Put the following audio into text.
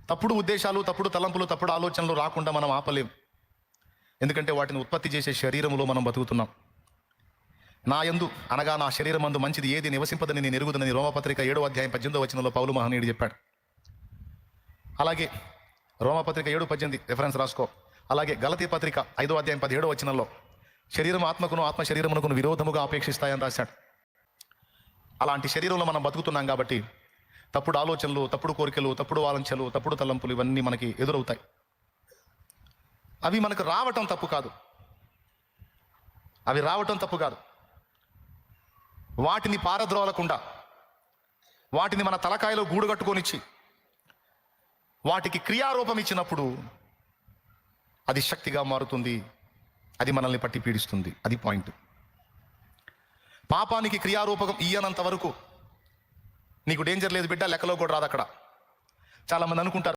తప్పుడు ఉద్దేశాలు, తప్పుడు తలంపులు, తప్పుడు ఆలోచనలు రాకుండా మనం ఆపలేం. ఎందుకంటే వాటిని ఉత్పత్తి చేసే శరీరములో మనం బతుకుతున్నాం. నా యందు అనగా నా శరీరమందు మంచిది ఏది నివసింపదని నేను ఎరుగుదనని రోమపత్రిక 7వ అధ్యాయం 18వ వచనంలో పౌలు మహనీయుడు చెప్పాడు. అలాగే రోమపత్రిక 7:18 రెఫరెన్స్ రాసుకో. అలాగే గలతీ పత్రిక 5వ అధ్యాయం 17వ వచనంలో శరీరం ఆత్మకును, ఆత్మ శరీరమునకును విరోధముగా అపేక్షిస్తాయని రాశాడు. అలాంటి శరీరంలో మనం బతుకుతున్నాం కాబట్టి తప్పుడు ఆలోచనలు, తప్పుడు కోరికలు, తప్పుడు వాంఛలు, తప్పుడు తలంపులు ఇవన్నీ మనకి ఎదురవుతాయి. అవి మనకు రావటం తప్పు కాదు, అవి రావటం తప్పు కాదు. వాటిని పారద్రోలకుండా, వాటిని మన తలకాయలో గూడు కట్టుకొనిచ్చి వాటికి క్రియారూపం ఇచ్చినప్పుడు అది శక్తిగా మారుతుంది, అది మనల్ని పట్టి పీడిస్తుంది. అది పాయింట్. పాపానికి క్రియారూపకం ఇయ్యనంత వరకు నీకు డేంజర్ లేదు బిడ్డ, లెక్కలో కూడా రాదు. అక్కడ చాలామంది అనుకుంటారు